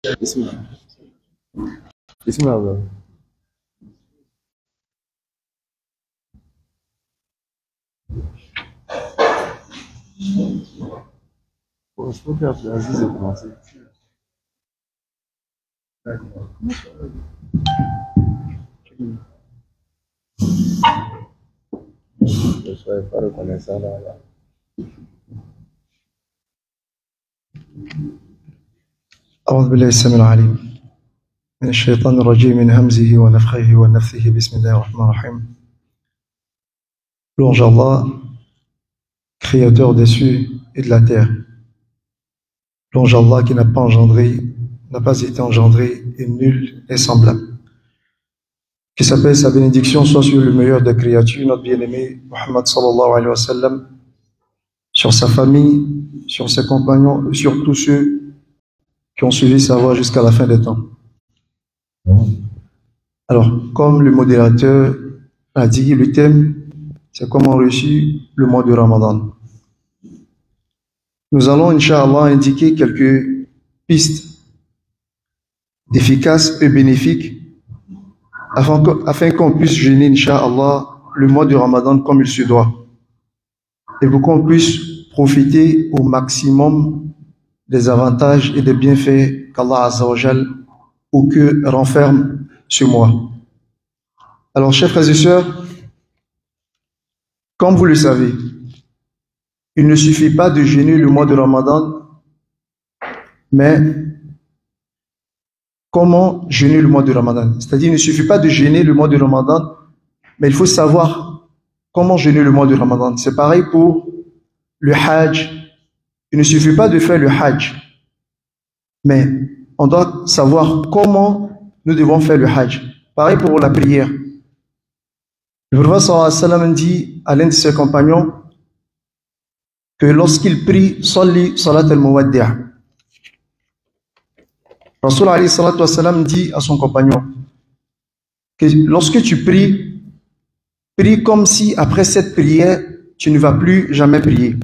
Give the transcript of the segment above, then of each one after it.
Bismillah. Bismillah. Bon, je peux faire Aziz et commencer. D'accord. Je ne serais pas reconnaissant là. أعوذ بالله السميع العليم من الشيطان الرجيم من همزه ونفخه ونفثه بسم الله الرحمن الرحيم. Louange à Allah, créateur des cieux et de la terre. Louange à Allah qui n'a pas été engendré et nul est semblable. Que sa paix et sa bénédiction soient sur le meilleur des créatures, notre bien-aimé Muhammad sallallahu alayhi wa sallam, sur sa famille, sur ses compagnons et sur tous ceux qui ont suivi sa voie jusqu'à la fin des temps. Alors, comme le modérateur a dit, le thème, c'est comment réussir le mois de Ramadan. Nous allons, Inch'Allah, indiquer quelques pistes efficaces et bénéfiques afin qu'on puisse jeûner, Inch'Allah, le mois de Ramadan comme il se doit. Et pour qu'on puisse profiter au maximum des avantages et des bienfaits qu'Allah Azza wa Jal ou que renferme ce mois. Alors, chers frères et sœurs, comme vous le savez, il ne suffit pas de jeûner le mois de Ramadan, mais comment jeûner le mois de Ramadan? C'est-à-dire, il ne suffit pas de jeûner le mois de Ramadan, mais il faut savoir comment jeûner le mois de Ramadan. C'est pareil pour le Hajj. Il ne suffit pas de faire le Hajj, mais on doit savoir comment nous devons faire le Hajj. Pareil pour la prière. Le prophète sallallahu alayhi wa sallam dit à l'un de ses compagnons que lorsqu'il prie, Salli salat al-muwaddi'. Rasul alayhi salatu wa sallam dit à son compagnon que lorsque tu pries, prie comme si après cette prière, tu ne vas plus jamais prier.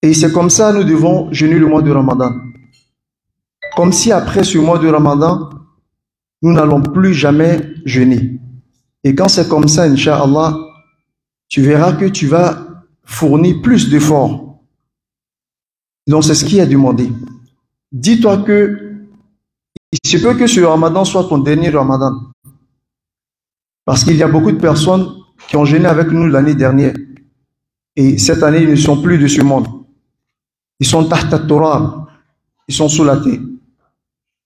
Et c'est comme ça nous devons jeûner le mois de Ramadan. Comme si après ce mois de Ramadan, nous n'allons plus jamais jeûner. Et quand c'est comme ça, Inch'Allah, tu verras que tu vas fournir plus d'efforts. Donc c'est ce qui est demandé. Dis-toi que il se peut que ce Ramadan soit ton dernier Ramadan. Parce qu'il y a beaucoup de personnes qui ont jeûné avec nous l'année dernière. Et cette année, ils ne sont plus de ce monde. Ils sont tahta turab, ils sont sous la terre.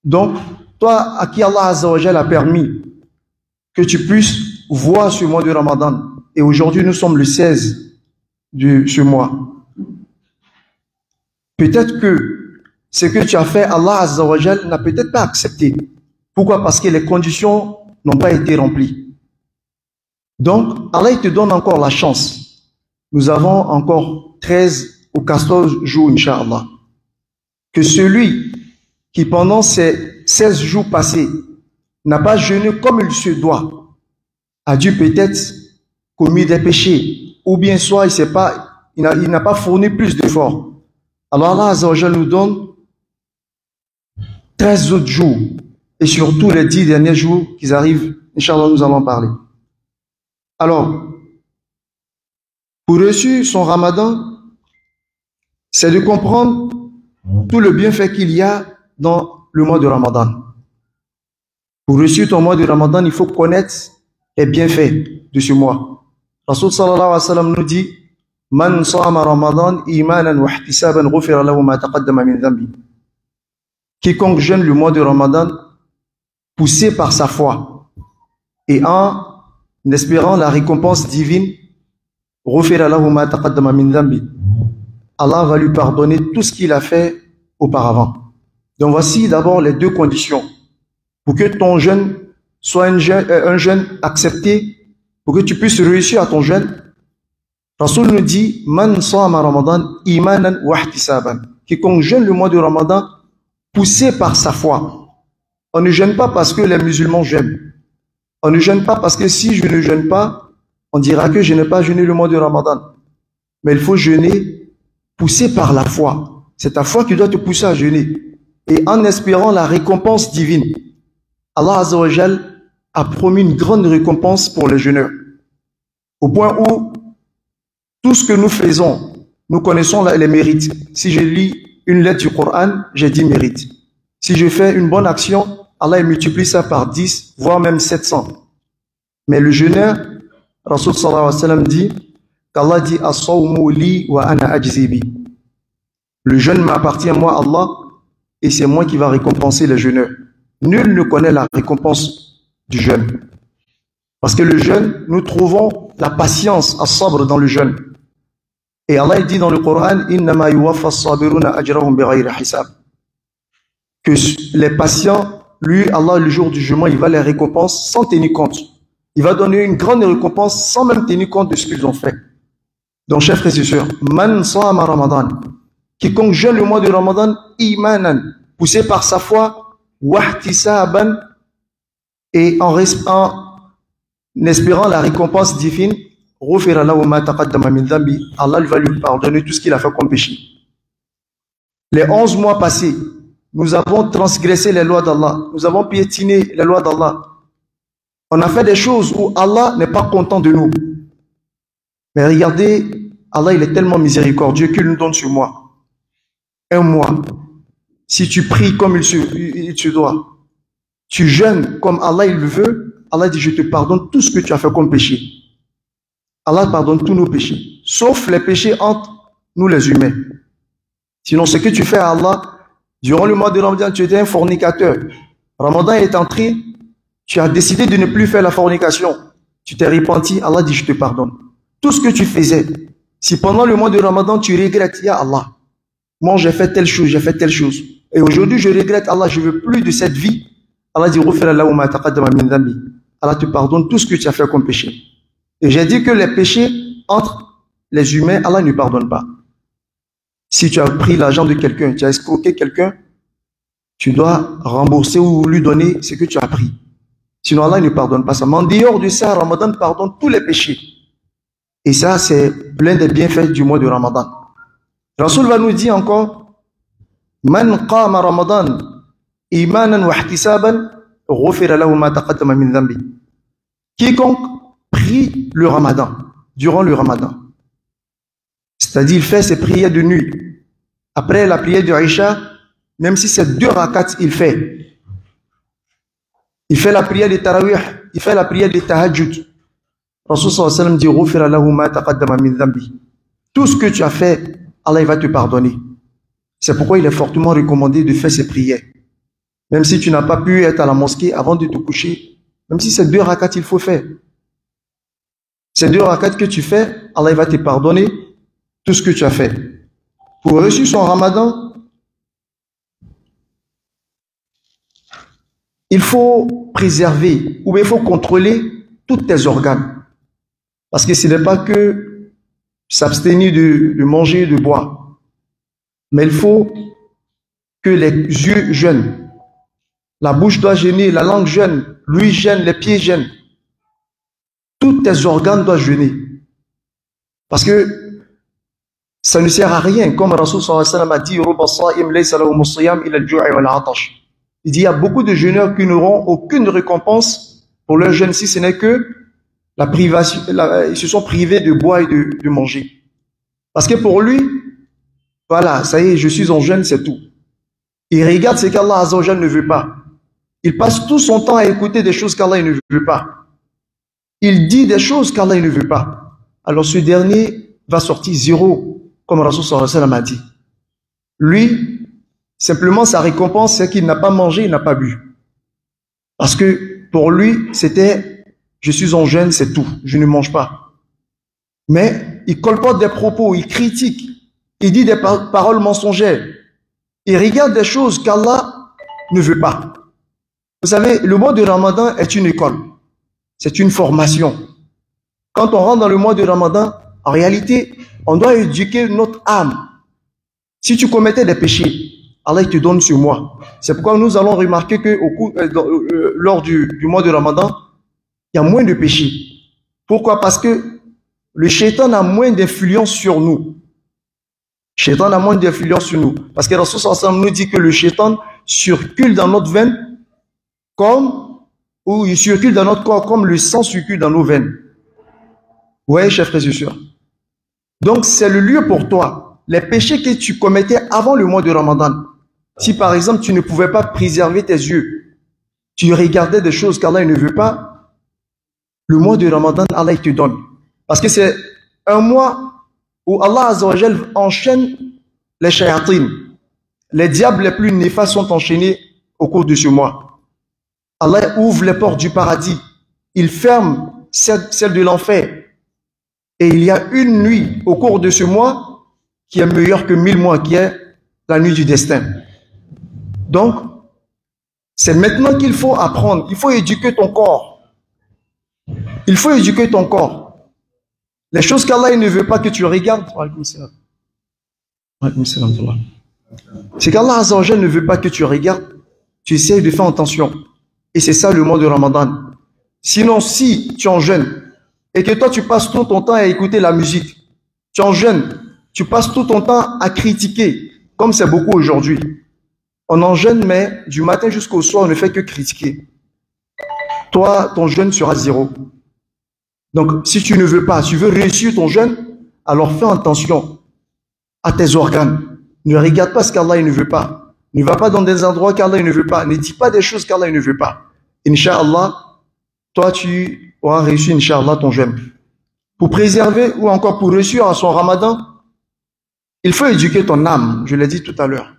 Donc, toi, à qui Allah Azza wa Jal a permis que tu puisses voir ce mois de Ramadan, et aujourd'hui nous sommes le 16 de ce mois, peut-être que ce que tu as fait, Allah Azza wa Jal n'a peut-être pas accepté. Pourquoi? Parce que les conditions n'ont pas été remplies. Donc, Allah il te donne encore la chance. Nous avons encore 13 ou 14 jours, Inch'Allah. Que celui qui pendant ces 16 jours passés n'a pas jeûné comme il se doit, a dû peut-être commis des péchés, ou bien soit il n'a pas fourni plus d'efforts. Alors Allah Azza wa Jal nous donne 13 autres jours, et surtout les 10 derniers jours qui arrivent, Inch'Allah nous allons parler. Alors, pour réussir son Ramadan, c'est de comprendre tout le bienfait qu'il y a dans le mois de Ramadan. Pour réussir ton mois de Ramadan, il faut connaître les bienfaits de ce mois. Rasul sallallahu alayhi wa sallam nous dit Man sama Ramadan imanan wa ihtisaban ghufira lahu ma taqaddama min dhanbi. Quiconque jeûne le mois de Ramadan, poussé par sa foi et en espérant la récompense divine, ghufira lahu ma taqaddama min dhanbi. Allah va lui pardonner tout ce qu'il a fait auparavant. Donc voici d'abord les deux conditions pour que ton jeûne soit un jeûne accepté, pour que tu puisses réussir à ton jeûne. Rasul nous dit Man sama Ramadan imanan wa ihtisaban. Quiconque jeûne le mois de Ramadan poussé par sa foi. On ne jeûne pas parce que les musulmans jeûnent. On ne jeûne pas parce que si je ne jeûne pas, on dira que je n'ai pas jeûné le mois de Ramadan. Mais il faut jeûner poussé par la foi. C'est ta foi qui doit te pousser à jeûner. Et en espérant la récompense divine, Allah Azza wa Jal a promis une grande récompense pour les jeûneurs. Au point où tout ce que nous faisons, nous connaissons les mérites. Si je lis une lettre du Coran, j'ai 10 mérites. Si je fais une bonne action, Allah multiplie ça par 10, voire même 700. Mais le jeûneur, Rasul sallallahu alayhi wa sallam dit qu'Allah dit as-sawmu li wa ana ajzi bi. Le jeûne m'appartient à moi, Allah, et c'est moi qui va récompenser les jeûneurs. Nul ne connaît la récompense du jeûne. Parce que le jeûne, nous trouvons la patience, as-sabr dans le jeûne. Et Allah dit dans le Coran, innama yuwaffa as-sabiruna ajrahum bighayri hisab. Que les patients, lui, Allah, le jour du jugement, il va les récompenser sans tenir compte. Il va donner une grande récompense sans même tenir compte de ce qu'ils ont fait. Donc, chers frères et sœurs, man sama Ramadan, quiconque jeûne le mois de Ramadan, imanan, poussé par sa foi, wahtisaban, et en espérant la récompense divine, Allah va lui pardonner tout ce qu'il a fait comme péché. Les 11 mois passés, nous avons transgressé les lois d'Allah, nous avons piétiné les lois d'Allah. On a fait des choses où Allah n'est pas content de nous. Mais regardez, Allah il est tellement miséricordieux qu'il nous donne ce mois. Un mois. Si tu pries comme il se doit, tu jeûnes comme Allah il le veut, Allah dit je te pardonne tout ce que tu as fait comme péché. Allah pardonne tous nos péchés, sauf les péchés entre nous les humains. Sinon ce que tu fais à Allah, durant le mois de Ramadan, tu étais un fornicateur. Ramadan est entré, tu as décidé de ne plus faire la fornication. Tu t'es repenti, Allah dit je te pardonne. Tout ce que tu faisais, si pendant le mois de Ramadan tu regrettes, ya Allah, moi j'ai fait telle chose, j'ai fait telle chose. Et aujourd'hui je regrette, Allah, je veux plus de cette vie. Allah dit Allah te pardonne tout ce que tu as fait comme péché. Et j'ai dit que les péchés entre les humains, Allah ne pardonne pas. Si tu as pris l'argent de quelqu'un, tu as escroqué quelqu'un, tu dois rembourser ou lui donner ce que tu as pris. Sinon Allah ne pardonne pas ça. Mais en dehors de ça, Ramadan pardonne tous les péchés. Et ça, c'est l'un des bienfaits du mois de Ramadan. Rasoul va nous dire encore, Man qama Ramadan imanan wa ihtisaban ghufira lahu ma taqaddama min dhanbi. Quiconque prie le Ramadan, durant le Ramadan, c'est-à-dire il fait ses prières de nuit, après la prière de Aïcha, même si c'est 2 rakats, il fait la prière de Tarawih, il fait la prière de Tahajjud. Rasul sallallahu alayhi wa sallam dit ghufira lahu ma taqaddama min dhanbi. Tout ce que tu as fait, Allah il va te pardonner. C'est pourquoi il est fortement recommandé de faire ces prières. Même si tu n'as pas pu être à la mosquée avant de te coucher, même si c'est 2 rakats, il faut faire. Ces 2 rakats que tu fais, Allah il va te pardonner tout ce que tu as fait. Pour réussir son Ramadan, il faut préserver ou il faut contrôler tous tes organes. Parce que ce n'est pas que s'abstenir de manger, de boire. Mais il faut que les yeux jeûnent. La bouche doit jeûner, la langue jeûne, l'ouïe jeûne, les pieds jeûnent. Tous tes organes doivent jeûner. Parce que ça ne sert à rien. Comme Rasul sallallahu alayhi wa sallam a dit, il dit, il y a beaucoup de jeûneurs qui n'auront aucune récompense pour leur jeûne si ce n'est que la privation, ils se sont privés de boire et de manger. Parce que pour lui, voilà, ça y est, je suis en jeûne, c'est tout. Il regarde ce qu'Allah Azza wa Jal ne veut pas. Il passe tout son temps à écouter des choses qu'Allah ne veut pas. Il dit des choses qu'Allah ne veut pas. Alors ce dernier va sortir 0, comme Rasul sallallahu alayhi wa sallam a dit. Lui, simplement sa récompense, c'est qu'il n'a pas mangé, il n'a pas bu. Parce que pour lui, c'était, je suis en jeûne, c'est tout, je ne mange pas. Mais il colporte des propos, il critique, il dit des paroles mensongères. Il regarde des choses qu'Allah ne veut pas. Vous savez, le mois de Ramadan est une école. C'est une formation. Quand on rentre dans le mois de Ramadan, en réalité, on doit éduquer notre âme. Si tu commettais des péchés, Allah te donne ce mois. C'est pourquoi nous allons remarquer que lors du mois de Ramadan, il y a moins de péchés. Pourquoi? Parce que le shaitan a moins d'influence sur nous. Shaitan a moins d'influence sur nous. Parce que Rasul sallallahu alayhi wa sallam nous dit que le shaitan circule dans notre veine ou il circule dans notre corps comme le sang circule dans nos veines. Vous voyez, chers frères et sœurs. Donc, c'est le lieu pour toi. Les péchés que tu commettais avant le mois de Ramadan. Si par exemple, tu ne pouvais pas préserver tes yeux, tu regardais des choses qu'Allah ne veut pas, le mois de Ramadan, Allah il te donne. Parce que c'est un mois où Allah Azza wa Jal enchaîne les shayatines. Les diables les plus néfastes sont enchaînés au cours de ce mois. Allah ouvre les portes du paradis. Il ferme celles de l'enfer. Et il y a une nuit au cours de ce mois qui est meilleure que 1000 mois, qui est la nuit du destin. Donc, c'est maintenant qu'il faut apprendre. Il faut éduquer ton corps. Il faut éduquer ton corps. Les choses qu'Allah ne veut pas que tu regardes. C'est qu'Allah Azza wa Jal ne veut pas que tu regardes. Tu essayes de faire attention. Et c'est ça le mois de Ramadan. Sinon, si tu en jeûnes et que toi tu passes tout ton temps à écouter la musique, tu en jeûnes, tu passes tout ton temps à critiquer, comme c'est beaucoup aujourd'hui. On en jeûne, mais du matin jusqu'au soir, on ne fait que critiquer. Toi, ton jeûne sera zéro. Donc, si tu ne veux pas, tu veux réussir ton jeûne, alors fais attention à tes organes. Ne regarde pas ce qu'Allah ne veut pas. Ne va pas dans des endroits qu'Allah ne veut pas. Ne dis pas des choses qu'Allah ne veut pas. Inch'Allah, toi, tu auras réussi, Inch'Allah, ton jeûne. Pour préserver ou encore pour réussir à son ramadan, il faut éduquer ton âme. Je l'ai dit tout à l'heure.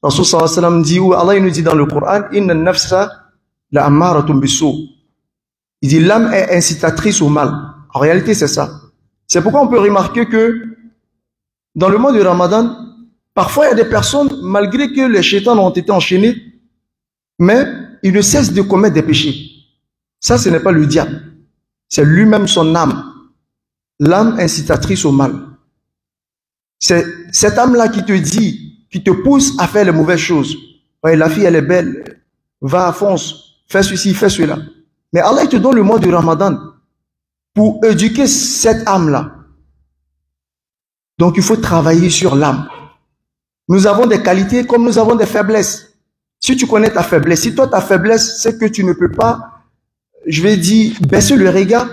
Rasul sallallahu alayhi wa sallam dit, ou Allah nous dit dans le Coran, Inna nafsa la ammaratun bisu. Il dit, l'âme est incitatrice au mal. En réalité, c'est ça. C'est pourquoi on peut remarquer que dans le mois de Ramadan, parfois il y a des personnes, malgré que les shaitans ont été enchaînés, mais ils ne cessent de commettre des péchés. Ça, ce n'est pas le diable. C'est lui-même son âme. L'âme incitatrice au mal. C'est cette âme-là qui te dit, qui te pousse à faire les mauvaises choses. Ouais, la fille, elle est belle. Va, fonce. Fais ceci, fais cela. Mais Allah, il te donne le mois du Ramadan pour éduquer cette âme-là. Donc, il faut travailler sur l'âme. Nous avons des qualités comme nous avons des faiblesses. Si tu connais ta faiblesse, si toi, ta faiblesse, c'est que tu ne peux pas, je vais dire, baisser le regard,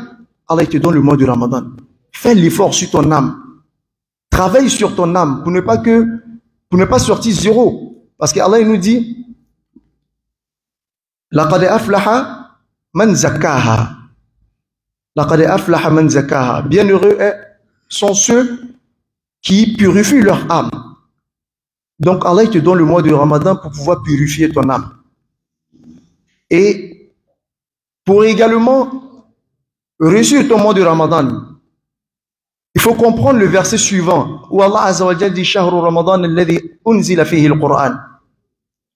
Allah, il te donne le mois du Ramadan. Fais l'effort sur ton âme. Travaille sur ton âme pour ne pas sortir zéro. Parce qu'Allah, il nous dit, لَقَدْ أَفْلَحَ Man zakaha. Laqad aflaha man zakaha. Bienheureux sont ceux qui purifient leur âme. Donc Allah il te donne le mois de Ramadan pour pouvoir purifier ton âme. Et pour également réussir ton mois de Ramadan, il faut comprendre le verset suivant où Allah Azza wa Jalla dit Shahru Ramadan alladhi unzila fihi al-Qur'an.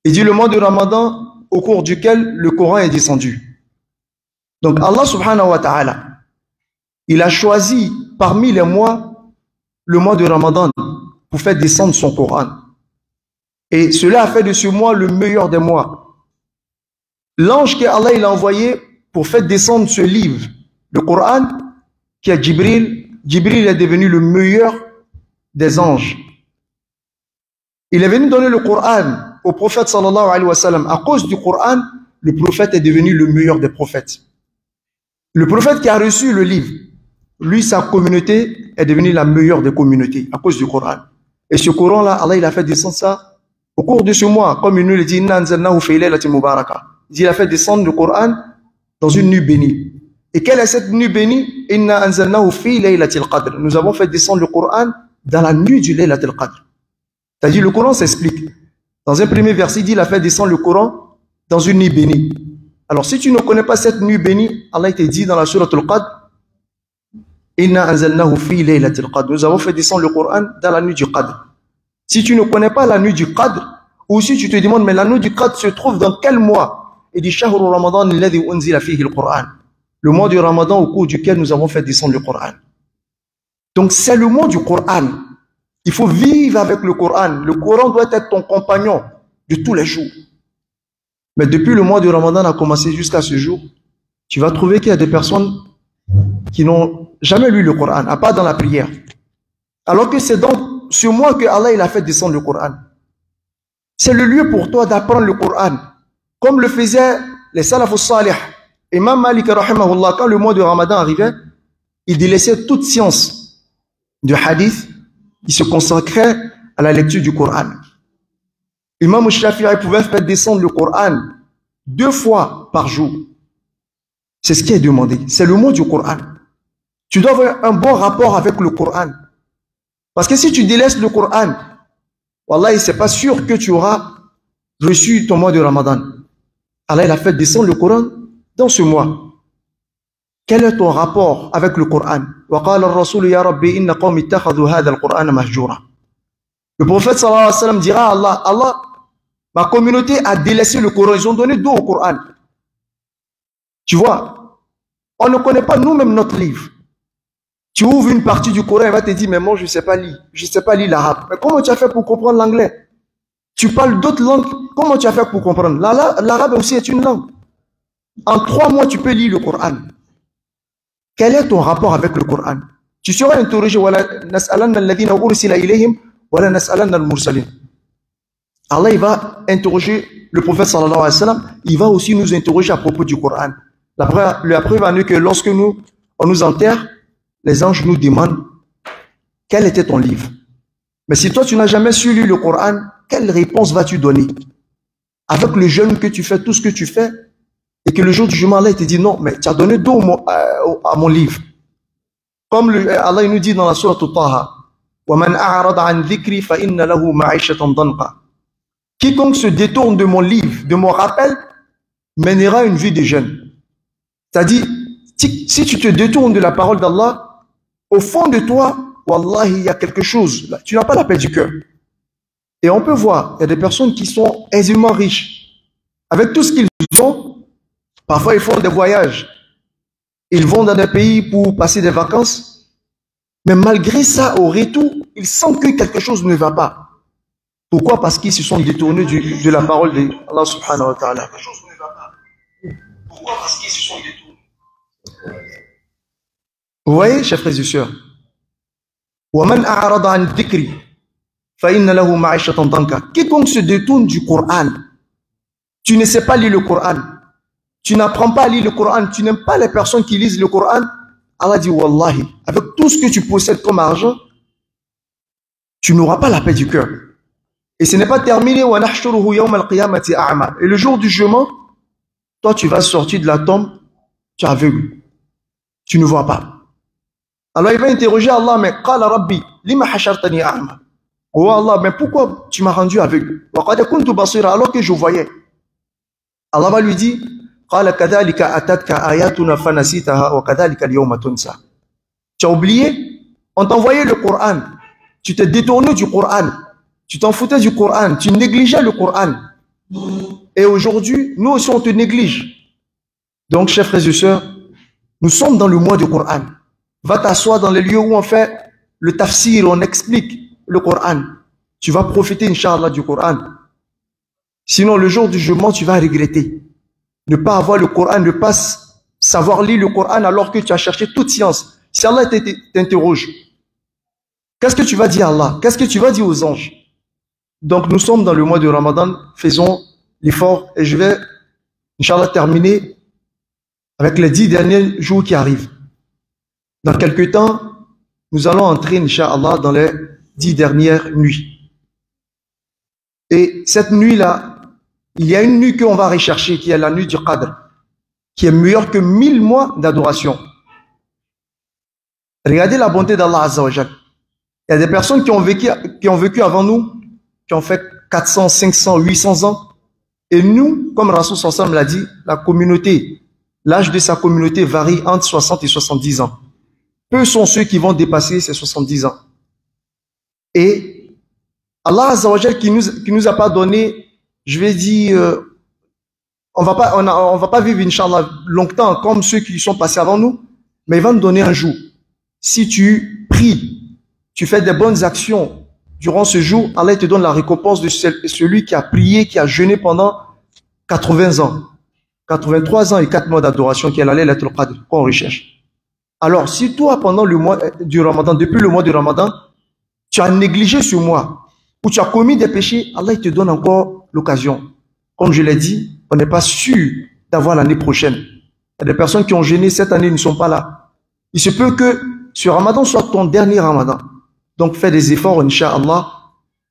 Il dit le mois de Ramadan au cours duquel le Coran est descendu. Donc Allah subhanahu wa ta'ala, il a choisi parmi les mois, le mois de Ramadan pour faire descendre son Coran. Et cela a fait de ce mois le meilleur des mois. L'ange que Allah il a envoyé pour faire descendre ce livre, le Coran, qui est Jibril, Jibril est devenu le meilleur des anges. Il est venu donner le Coran au prophète sallallahu alayhi wa sallam. À cause du Coran, le prophète est devenu le meilleur des prophètes. Le prophète qui a reçu le livre, lui, sa communauté est devenue la meilleure des communautés à cause du Coran. Et ce Coran-là, Allah, il a fait descendre ça au cours de ce mois, comme il nous le dit, il a fait descendre le Coran dans une nuit bénie. Et quelle est cette nuit bénie? Nous avons fait descendre le Coran dans la nuit du Laylatul Qadr. C'est-à-dire, le Coran s'explique. Dans un premier verset, il dit, il a fait descendre le Coran dans une nuit bénie. Alors, si tu ne connais pas cette nuit bénie, Allah te dit dans la sourate Al-Qadr, Inna anzalnahu fi laylatil Qadr. Nous avons fait descendre le Coran dans la nuit du Qadr. Si tu ne connais pas la nuit du Qadr, ou si tu te demandes, mais la nuit du Qadr se trouve dans quel mois? Il dit, Shahru Ramadan alladhi unzila fihi al-Qur'an. Le mois du Ramadan au cours duquel nous avons fait descendre le Coran. Donc, c'est le mois du Coran. Il faut vivre avec le Coran. Le Coran doit être ton compagnon de tous les jours. Mais depuis le mois de Ramadan a commencé jusqu'à ce jour, tu vas trouver qu'il y a des personnes qui n'ont jamais lu le Coran, à part dans la prière. Alors que c'est dans ce mois que Allah il a fait descendre le Coran. C'est le lieu pour toi d'apprendre le Coran. Comme le faisaient les salafus salih. Imam Malik, rahimahullah, quand le mois de Ramadan arrivait, il délaissait toute science du hadith. Il se consacrait à la lecture du Coran. Imam Shafi'i pouvait faire descendre le Coran 2 fois par jour. C'est ce qui est demandé. C'est le mot du Coran. Tu dois avoir un bon rapport avec le Coran. Parce que si tu délaisses le Coran, Wallah, c'est pas sûr que tu auras reçu ton mois de Ramadan. Allah, il a fait descendre le Coran dans ce mois. Quel est ton rapport avec le Coran? Le prophète sallallahu alayhi wa sallam dira à Allah, Allah, ma communauté a délaissé le Coran. Ils ont donné dos au Coran. Tu vois, on ne connaît pas nous-mêmes notre livre. Tu ouvres une partie du Coran, il va te dire, mais moi, je ne sais pas lire. Je ne sais pas lire l'arabe. Mais comment tu as fait pour comprendre l'anglais? Tu parles d'autres langues. Comment tu as fait pour comprendre? L'arabe aussi est une langue. En 3 mois, tu peux lire le Coran. Quel est ton rapport avec le Coran? Tu seras interrogé. Allah, il va interroger le prophète sallallahu alayhi wa sallam. Il va aussi nous interroger à propos du Coran. La preuve en est que lorsque on nous enterre, les anges nous demandent quel était ton livre. Mais si toi tu n'as jamais su lire le Coran, quelle réponse vas-tu donner? Avec le jeûne que tu fais, tout ce que tu fais, et que le jour du jugement, Allah te dit non, mais tu as donné dos à mon livre. Comme Allah il nous dit dans la sourate Taha, وَمَنْ أَعْرَضَ عَنْ ذِكْرِ فَإِنَّ لَهُ مَعِيشَةً ضَنْقًا. Quiconque se détourne de mon livre, de mon rappel, mènera une vie de jeûne. C'est-à-dire, si tu te détournes de la parole d'Allah, au fond de toi, Wallahi, il y a quelque chose. Là, tu n'as pas la paix du cœur. Et on peut voir, il y a des personnes qui sont aisément riches. Avec tout ce qu'ils ont, parfois ils font des voyages. Ils vont dans des pays pour passer des vacances. Mais malgré ça, au retour, ils sentent que quelque chose ne va pas. Pourquoi? Parce qu'ils se sont détournés de la parole d'Allah subhanahu wa ta'ala. Pourquoi? Parce qu'ils se sont détournés. Vous voyez, chers frères et sœurs, quiconque se détourne du Coran, tu ne sais pas lire le Coran, tu n'apprends pas à lire le Coran, tu n'aimes pas les personnes qui lisent le Coran, Allah dit Wallahi, avec tout ce que tu possèdes comme argent, tu n'auras pas la paix du cœur. Et ce n'est pas terminé. Et le jour du jugement, toi tu vas sortir de la tombe, tu es aveugle, tu ne vois pas. Alors il va interroger Allah, mais Qala Rabbi, lima hashartani a'ma. Oh Allah, mais pourquoi tu m'as rendu aveugle? Wa qad kuntu basira, alors que je voyais. Allah va lui dire, Qala kadhalika atatka ayatuna fanasitaha wa kadhalika al-yawma tunsa. Tu as oublié? On t'a envoyé le Coran. Tu t'es détourné du Coran. Tu t'en foutais du Coran. Tu négligeais le Coran. Et aujourd'hui, nous aussi on te néglige. Donc, chers frères et sœurs, nous sommes dans le mois du Coran. Va t'asseoir dans les lieux où on fait le tafsir, on explique le Coran. Tu vas profiter, Inch'Allah, du Coran. Sinon, le jour du jugement, tu vas regretter. Ne pas avoir le Coran, ne pas savoir lire le Coran alors que tu as cherché toute science. Si Allah t'interroge, qu'est-ce que tu vas dire à Allah? Qu'est-ce que tu vas dire aux anges? Donc, nous sommes dans le mois de Ramadan. Faisons l'effort et je vais, Inch'Allah, terminer avec les 10 derniers jours qui arrivent. Dans quelques temps, nous allons entrer, Inch'Allah, dans les 10 dernières nuits. Et cette nuit-là, il y a une nuit qu'on va rechercher, qui est la nuit du Qadr, qui est meilleure que 1000 mois d'adoration. Regardez la bonté d'Allah Azza wa Jal. Il y a des personnes qui ont vécu avant nous, qui ont fait 400, 500, 800 ans. Et nous, comme Rasoul sallallahu alayhi wa sallam l'a dit, la communauté, l'âge de sa communauté varie entre 60 et 70 ans. Peu sont ceux qui vont dépasser ces 70 ans. Et Allah Azza wa Jal qui nous a pas donné, je vais dire, on va pas vivre, Inch'Allah, longtemps comme ceux qui sont passés avant nous, mais il va nous donner un jour. Si tu pries, tu fais des bonnes actions durant ce jour, Allah te donne la récompense de celui qui a prié, qui a jeûné pendant 80 ans, 83 ans et 4 mois d'adoration, qui est la Laylatul Qadr, qu'on recherche. Alors, si toi, pendant le mois du Ramadan, depuis le mois du Ramadan, tu as négligé ce mois, ou tu as commis des péchés, Allah il te donne encore l'occasion. Comme je l'ai dit, on n'est pas sûr d'avoir l'année prochaine. Il y a des personnes qui ont jeûné cette année, ne sont pas là. Il se peut que ce Ramadan soit ton dernier Ramadan. Donc fais des efforts, Inch'Allah,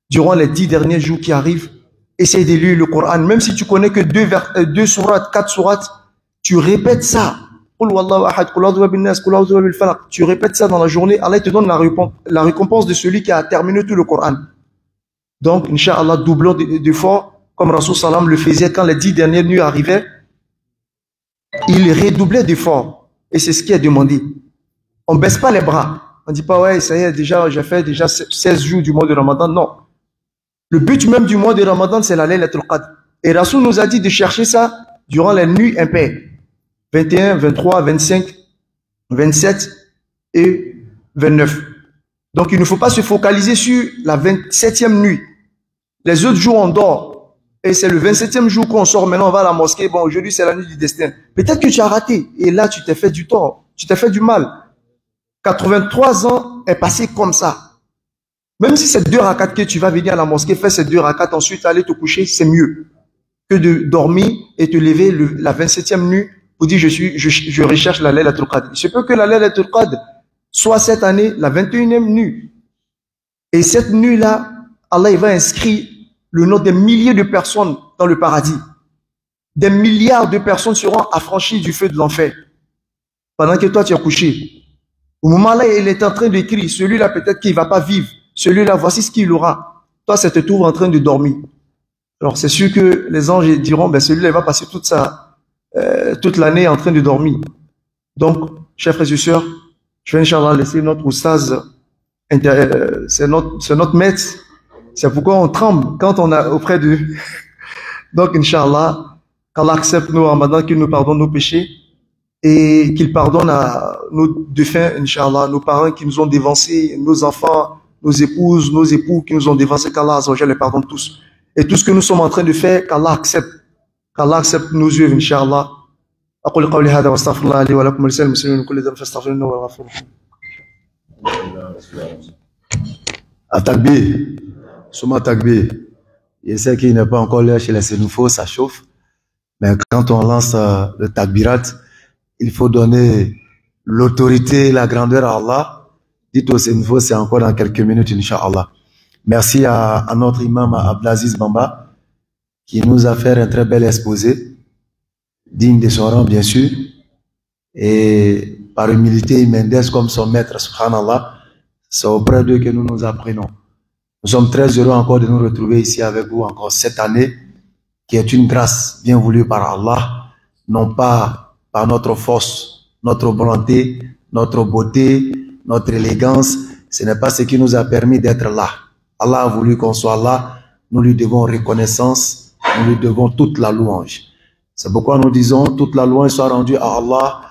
durant les 10 derniers jours qui arrivent. Essaye de lire le Coran. Même si tu connais que 2 sourates, 4 sourates, tu répètes ça. Tu répètes ça dans la journée. Allah te donne la récompense de celui qui a terminé tout le Coran. Donc, Inch'Allah, doublons d'efforts, comme Rasul Salam le faisait quand les 10 dernières nuits arrivaient. Il redoublait d'efforts. Et c'est ce qui est demandé. On ne baisse pas les bras. On ne dit pas, ouais, ça y est, déjà, j'ai fait déjà 16 jours du mois de Ramadan. Non. Le but même du mois de Ramadan, c'est la Laylatul Qadr. Et Rasul nous a dit de chercher ça durant les nuits impaires. 21, 23, 25, 27 et 29. Donc, il ne faut pas se focaliser sur la 27e nuit. Les autres jours, on dort. Et c'est le 27e jour qu'on sort. Maintenant, on va à la mosquée. Bon, aujourd'hui, c'est la nuit du destin. Peut-être que tu as raté. Et là, tu t'es fait du tort. Tu t'es fait du mal. 83 ans est passé comme ça. Même si c'est 2 rakats que tu vas venir à la mosquée, faire ces 2 rakats, ensuite aller te coucher, c'est mieux que de dormir et te lever la 27e nuit pour dire je recherche la Laylatul Qadr. Il se peut que la Laylatul Qadr soit cette année la 21e nuit. Et cette nuit-là, Allah il va inscrire le nom des milliers de personnes dans le paradis. Des milliards de personnes seront affranchies du feu de l'enfer pendant que toi tu es couché. Au moment là, il est en train d'écrire, celui-là peut-être qu'il ne va pas vivre. Celui-là, voici ce qu'il aura. Toi, c'est te trouve en train de dormir. Alors, c'est sûr que les anges diront, ben, celui-là, il va passer toute l'année en train de dormir. Donc, chers frères et sœurs, je vais, Inch'Allah, laisser notre oustaz, c'est notre maître. C'est pourquoi on tremble quand on est auprès de. Donc, Inch'Allah, qu'Allah accepte nos Ramadan, qu'il nous pardonne nos péchés et qu'il pardonne à nos défunts, Inch'Allah, nos parents qui nous ont dévancés, nos enfants, nos épouses, nos époux qui nous ont dévancés, qu'Allah les pardonne tous. Et tout ce que nous sommes en train de faire, qu'Allah accepte nos œuvres, Inch'Allah. أقول قولي هذا واستغفر الله لي ولكم ولسائر المسلمين من كل ذنب فاستغفروه إنه هو الغفور الرحيم. Atakbir, Souma Takbir. Je sais qu'il n'est pas encore l'heure chez les Sénoufos, ça chauffe. Mais quand on lance le Takbirat, il faut donner l'autorité, la grandeur à Allah. Dites aux Sénoufos, c'est encore dans quelques minutes, Inch'Allah. Merci à notre imam Abdelaziz Bamba, qui nous a fait un très bel exposé, digne de son rang, bien sûr. Et par humilité, il m'indique comme son maître, subhanallah. C'est auprès d'eux que nous nous apprenons. Nous sommes très heureux encore de nous retrouver ici avec vous encore cette année, qui est une grâce bien voulue par Allah, non pas par notre force, notre volonté, notre beauté, notre élégance. Ce n'est pas ce qui nous a permis d'être là. Allah a voulu qu'on soit là. Nous lui devons reconnaissance, nous lui devons toute la louange. C'est pourquoi nous disons toute la louange soit rendue à Allah,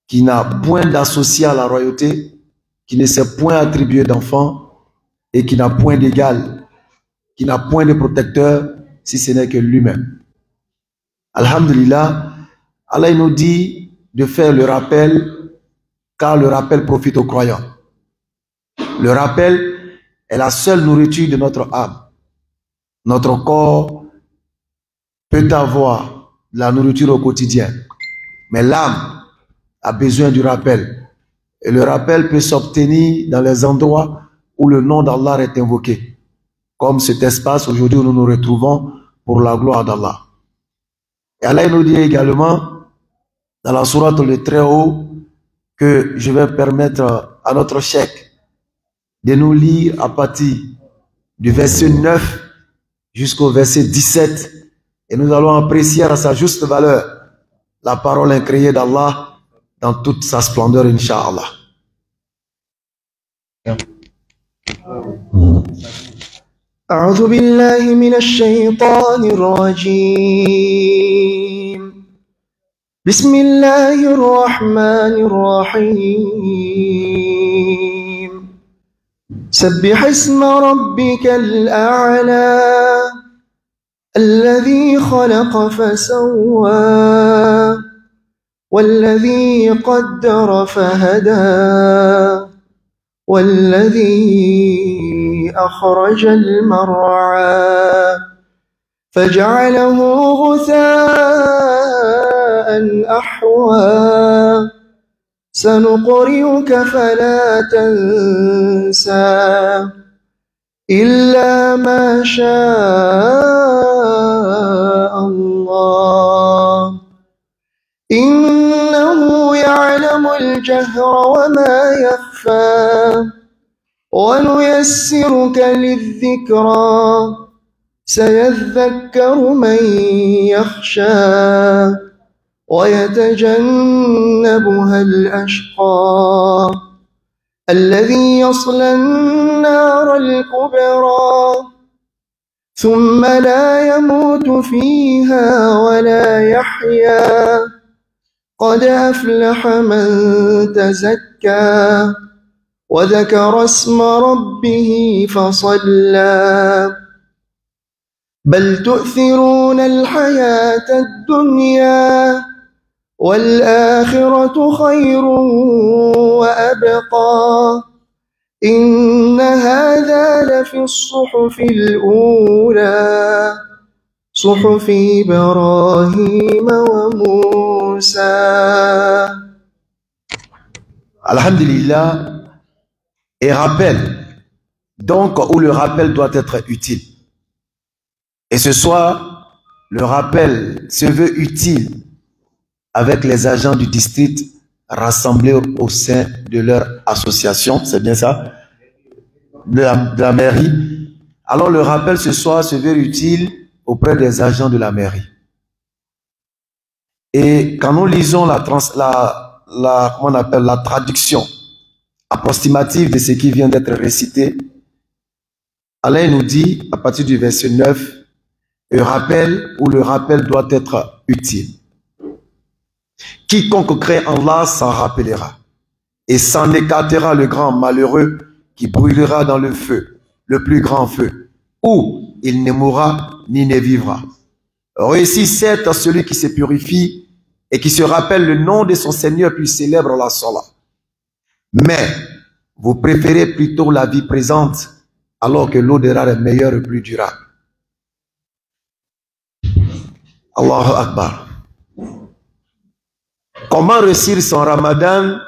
qui n'a point d'associé à la royauté, qui ne s'est point attribué d'enfant et qui n'a point d'égal, qui n'a point de protecteur, si ce n'est que lui-même. Alhamdulillah, Allah nous dit de faire le rappel, car le rappel profite aux croyants. Le rappel est la seule nourriture de notre âme. Notre corps peut avoir de la nourriture au quotidien, mais l'âme a besoin du rappel. Et le rappel peut s'obtenir dans les endroits où le nom d'Allah est invoqué, comme cet espace aujourd'hui où nous nous retrouvons pour la gloire d'Allah. Et Allah nous dit également dans la sourate le Très-Haut que je vais permettre à notre cheikh de nous lire à partir du verset 9 jusqu'au verset 17 et nous allons apprécier à sa juste valeur la parole incréée d'Allah dans toute sa splendeur, Inch'Allah. أعوذ بالله من الشيطان الرجيم بسم الله الرحمن الرحيم سبح اسم ربك الأعلى الذي خلق فسوى والذي قدر فهدى والذي أخرج المرعى فجعله غثاء أحوى سنقرئك فلا تنسى إلا ما شاء الله إنه يعلم الجهر وما يخفى ونيسرك للذكرى سيذكر من يخشى ويتجنبها الأشقى الذي يصلى النار الكبرى ثم لا يموت فيها ولا يحيا قد أفلح من تزكى وذكر اسم ربه فصلى بل تؤثرون الحياة الدنيا والآخرة خير وأبقى إن هذا لفي الصحف الأولى صحف إبراهيم وموسى. Alhamdulillah, et rappel, donc où le rappel doit être utile. Et ce soir, le rappel se veut utile avec les agents du district rassemblés au sein de leur association, c'est bien ça, de la mairie. Alors le rappel ce soir se veut utile auprès des agents de la mairie. Et quand nous lisons comment on appelle, la traduction approximative de ce qui vient d'être récité, Allah nous dit, à partir du verset 9, le rappel doit être utile. Quiconque craint Allah s'en rappellera et s'en écartera le grand malheureux qui brûlera dans le feu, le plus grand feu, où il ne mourra ni ne vivra. Réussit certes celui qui se purifie et qui se rappelle le nom de son Seigneur puis célèbre la Salat. Mais vous préférez plutôt la vie présente alors que l'au-delà est meilleur et plus durable. Allahu Akbar. Comment réussir son Ramadan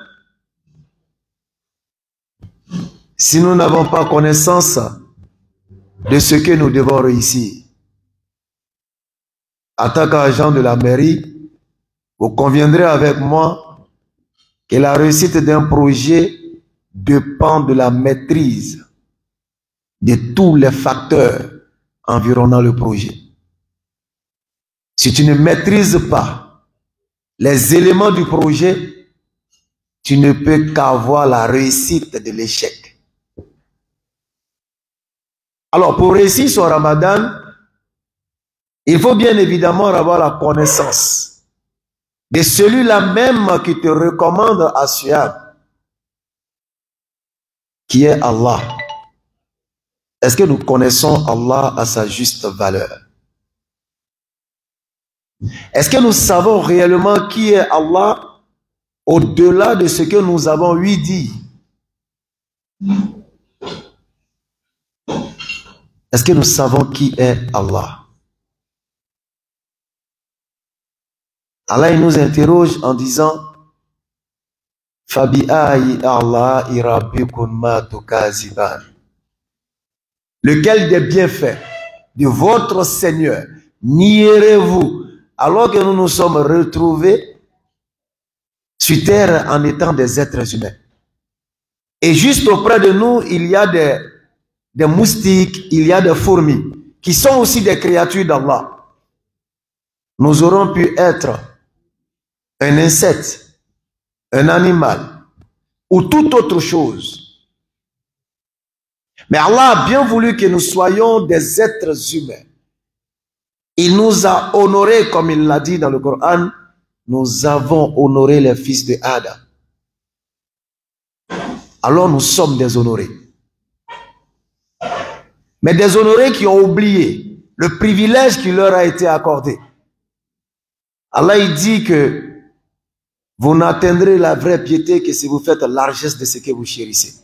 si nous n'avons pas connaissance de ce que nous devons réussir? En tant qu'agent de la mairie, vous conviendrez avec moi que la réussite d'un projet dépend de la maîtrise de tous les facteurs environnant le projet. Si tu ne maîtrises pas les éléments du projet, tu ne peux qu'avoir la réussite de l'échec. Alors, pour réussir son Ramadan, il faut bien évidemment avoir la connaissance de celui-là même qui te recommande à Siam, qui est Allah. Est-ce que nous connaissons Allah à sa juste valeur? Est-ce que nous savons réellement qui est Allah au-delà de ce que nous avons lui dit? Est-ce que nous savons qui est Allah? Allah il nous interroge en disant Fabi'ayi Allahi rabbikum ma tukaziban. Lequel des bienfaits de votre Seigneur nierez-vous alors que nous nous sommes retrouvés sur terre en étant des êtres humains? Et juste auprès de nous, il y a des moustiques, il y a des fourmis, qui sont aussi des créatures d'Allah. Nous aurons pu être un insecte, un animal, ou toute autre chose. Mais Allah a bien voulu que nous soyons des êtres humains. Il nous a honorés, comme il l'a dit dans le Coran, nous avons honoré les fils de Adam. Alors nous sommes déshonorés. Mais déshonorés qui ont oublié le privilège qui leur a été accordé. Allah il dit que vous n'atteindrez la vraie piété que si vous faites largesse de ce que vous chérissez.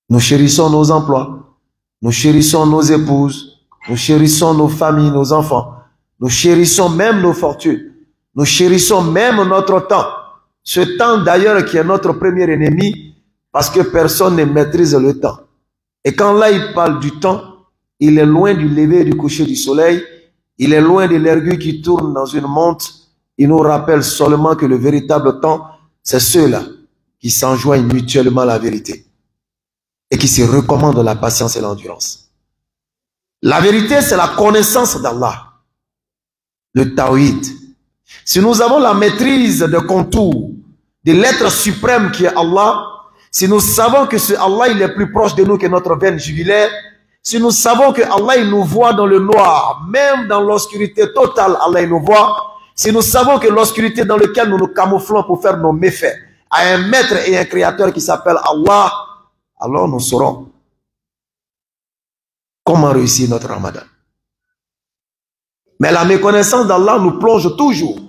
Nous chérissons nos emplois, nous chérissons nos épouses, nous chérissons nos familles, nos enfants, nous chérissons même nos fortunes, nous chérissons même notre temps. Ce temps d'ailleurs qui est notre premier ennemi, parce que personne ne maîtrise le temps. Et quand là il parle du temps, il est loin du lever et du coucher du soleil, il est loin de l'aiguille qui tourne dans une montre. Il nous rappelle seulement que le véritable temps, c'est ceux-là qui s'enjoignent mutuellement à la vérité et qui se recommandent la patience et l'endurance. La vérité, c'est la connaissance d'Allah, le tawhid. Si nous avons la maîtrise des contours de l'être suprême qui est Allah, si nous savons que ce Allah il est plus proche de nous que notre veine jugulaire, si nous savons que Allah il nous voit dans le noir, même dans l'obscurité totale, Allah il nous voit, si nous savons que l'obscurité dans laquelle nous nous camouflons pour faire nos méfaits a un maître et un créateur qui s'appelle Allah, alors nous saurons comment réussir notre Ramadan. Mais la méconnaissance d'Allah nous plonge toujours.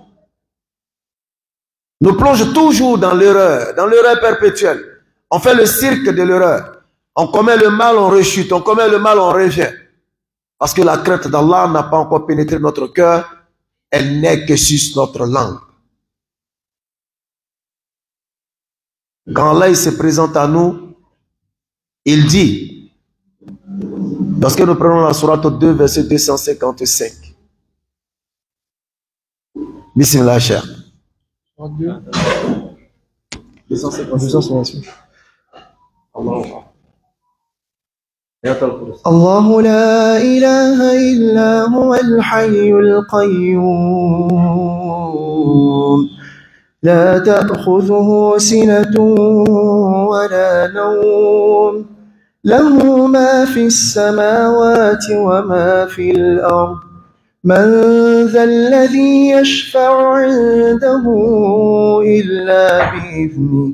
Nous plonge toujours dans l'erreur perpétuelle. On fait le cirque de l'erreur. On commet le mal, on rechute. On commet le mal, on revient. Parce que la crainte d'Allah n'a pas encore pénétré notre cœur. Elle n'est que sur notre langue. Quand Allah il se présente à nous, il dit, lorsque nous prenons la sourate 2, verset 255. Bismillah, cher. 255. الله لا إله إلا هو الحي القيوم لا تأخذه سنة ولا نوم له ما في السماوات وما في الأرض من ذا الذي يشفع عنده إلا بإذنه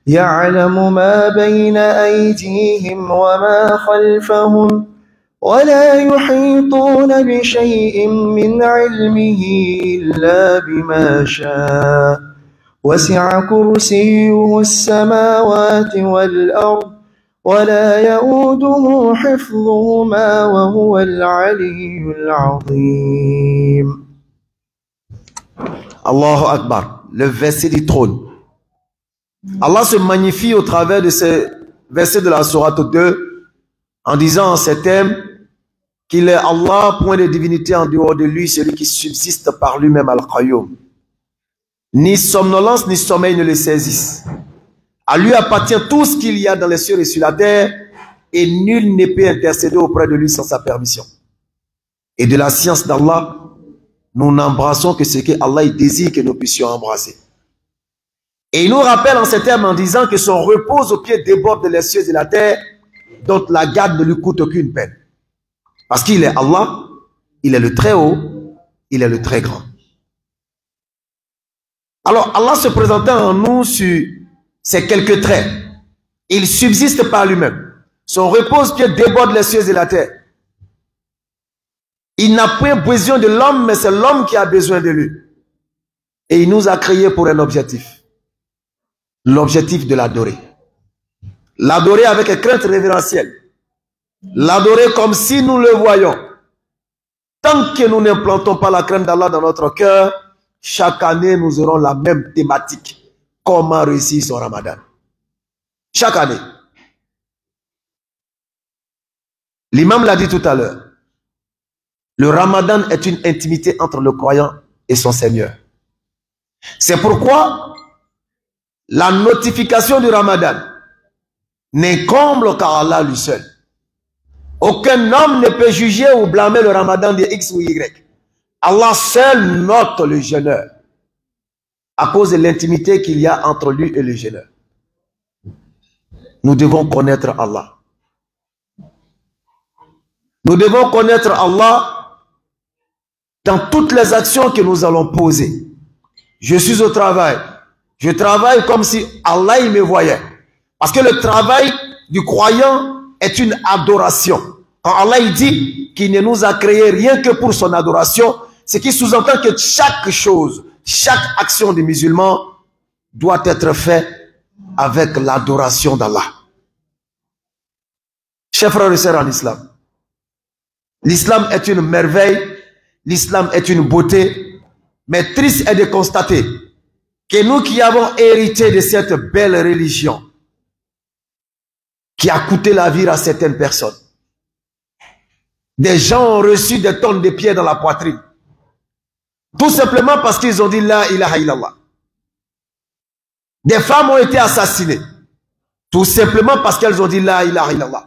يعلم ما بين أيديهم وما خلفهم ولا يحيطون بشيء من علمه إلا بما شاء وسع كرسيه السماوات والأرض ولا يؤوده حفظهما وهو العلي العظيم. Allahu Akbar, le verset du trône. Allah se magnifie au travers de ces versets de la sourate 2 en disant en ces thèmes qu'il est Allah, point de divinité en dehors de lui, celui qui subsiste par lui-même Al-Qayyum. Ni somnolence ni sommeil ne le saisissent. À lui appartient tout ce qu'il y a dans les cieux et sur la terre et nul ne peut intercéder auprès de lui sans sa permission. Et de la science d'Allah, nous n'embrassons que ce que Allah désire que nous puissions embrasser. Et il nous rappelle en ces termes en disant que son repos au pied déborde les cieux et la terre, dont la garde ne lui coûte aucune peine. Parce qu'il est Allah, il est le très haut, il est le très grand. Alors Allah se présentant en nous sur ces quelques traits, il subsiste par lui-même. Son repos au pied déborde les cieux et la terre. Il n'a pas besoin de l'homme, mais c'est l'homme qui a besoin de lui. Et il nous a créés pour un objectif. L'objectif de l'adorer. L'adorer avec une crainte révérentielle. L'adorer comme si nous le voyons. Tant que nous n'implantons pas la crainte d'Allah dans notre cœur, chaque année nous aurons la même thématique. Comment réussir son Ramadan. Chaque année. L'imam l'a dit tout à l'heure. Le Ramadan est une intimité entre le croyant et son Seigneur. C'est pourquoi la notification du Ramadan n'incombe qu'à Allah lui seul. Aucun homme ne peut juger ou blâmer le Ramadan de X ou Y. Allah seul note le jeûneur à cause de l'intimité qu'il y a entre lui et le jeûneur. Nous devons connaître Allah. Nous devons connaître Allah dans toutes les actions que nous allons poser. Je suis au travail. Je travaille comme si Allah il me voyait. Parce que le travail du croyant est une adoration. Quand Allah il dit qu'il ne nous a créé rien que pour son adoration, ce qui sous-entend que chaque chose, chaque action des musulmans doit être faite avec l'adoration d'Allah. Chers frères et sœurs en islam, l'islam est une merveille, l'islam est une beauté, mais triste est de constater que nous qui avons hérité de cette belle religion, qui a coûté la vie à certaines personnes, des gens ont reçu des tonnes de pierres dans la poitrine, tout simplement parce qu'ils ont dit la ilaha illallah. Des femmes ont été assassinées, tout simplement parce qu'elles ont dit la ilaha illallah.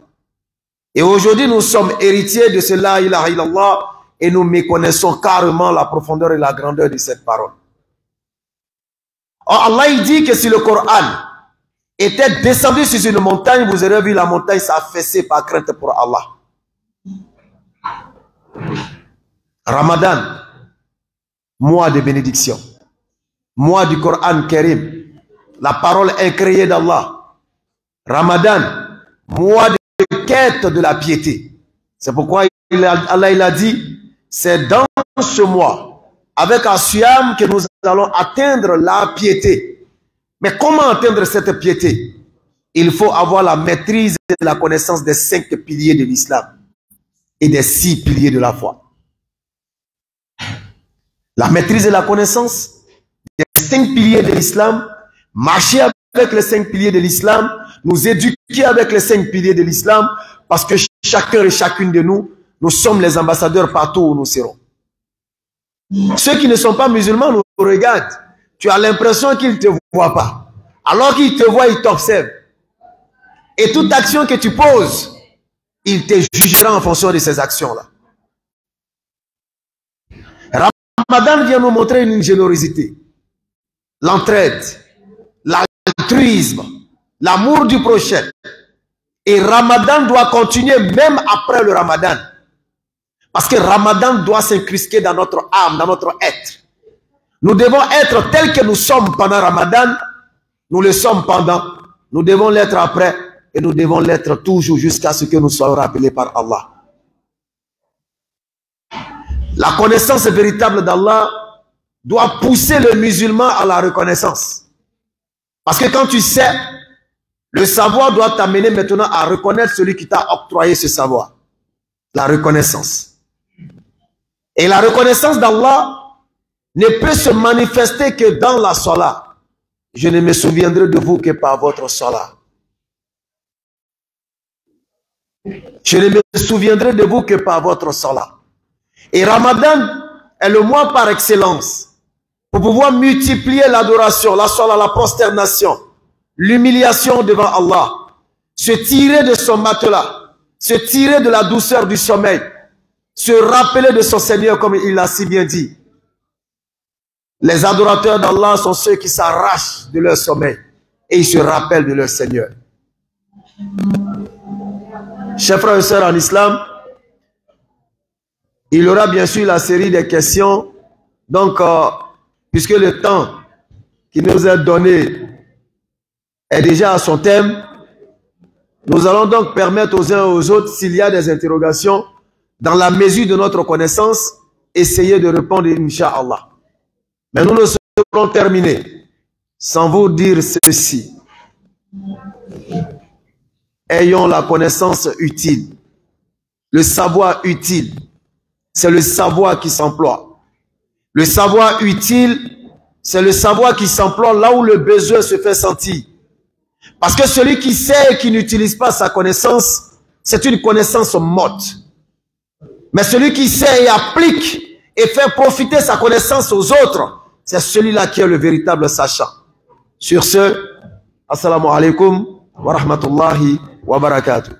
Et aujourd'hui, nous sommes héritiers de ce la ilaha illallah et nous méconnaissons carrément la profondeur et la grandeur de cette parole. Or, Allah il dit que si le Coran était descendu sur une montagne, vous aurez vu la montagne s'affaisser par crainte pour Allah. Ramadan, mois de bénédiction, mois du Coran Karim, la parole incréée d'Allah. Ramadan, mois de quête de la piété. C'est pourquoi Allah il a dit, c'est dans ce mois, avec Asiyam, que nous allons atteindre la piété. Mais comment atteindre cette piété? Il faut avoir la maîtrise et la connaissance des 5 piliers de l'islam et des 6 piliers de la foi. La maîtrise et la connaissance des 5 piliers de l'islam, marcher avec les 5 piliers de l'islam, nous éduquer avec les 5 piliers de l'islam, parce que chacun et chacune de nous, nous sommes les ambassadeurs partout où nous serons. Ceux qui ne sont pas musulmans nous regardent. Tu as l'impression qu'ils ne te voient pas. Alors qu'ils te voient, ils t'observent. Et toute action que tu poses, il te jugera en fonction de ces actions-là. Ramadan vient nous montrer une générosité, l'entraide, l'altruisme, l'amour du prochain. Et Ramadan doit continuer même après le Ramadan. Parce que Ramadan doit s'incruster dans notre âme, dans notre être. Nous devons être tels que nous sommes pendant Ramadan. Nous le sommes pendant. Nous devons l'être après. Et nous devons l'être toujours jusqu'à ce que nous soyons rappelés par Allah. La connaissance véritable d'Allah doit pousser le musulman à la reconnaissance. Parce que quand tu sais, le savoir doit t'amener maintenant à reconnaître celui qui t'a octroyé ce savoir. La reconnaissance. Et la reconnaissance d'Allah ne peut se manifester que dans la salat. Je ne me souviendrai de vous que par votre salat. Je ne me souviendrai de vous que par votre salat. Et Ramadan est le mois par excellence pour pouvoir multiplier l'adoration, la salat, la prosternation, l'humiliation devant Allah, se tirer de son matelas, se tirer de la douceur du sommeil, se rappeler de son Seigneur comme il l'a si bien dit. Les adorateurs d'Allah sont ceux qui s'arrachent de leur sommeil et ils se rappellent de leur Seigneur. Chers frères et sœurs en islam, il y aura bien sûr la série des questions. Donc, puisque le temps qui nous est donné est déjà à son thème, nous allons donc permettre aux uns et aux autres, s'il y a des interrogations, dans la mesure de notre connaissance, essayer de répondre, Inch'Allah. Mais nous ne serons terminés sans vous dire ceci. Ayons la connaissance utile, le savoir utile. C'est le savoir qui s'emploie. Le savoir utile, c'est le savoir qui s'emploie là où le besoin se fait sentir. Parce que celui qui sait et qui n'utilise pas sa connaissance, c'est une connaissance morte. Mais celui qui sait et applique et fait profiter sa connaissance aux autres, c'est celui-là qui est le véritable sachant. Sur ce, assalamu alaikum wa rahmatullahi wa barakatuh.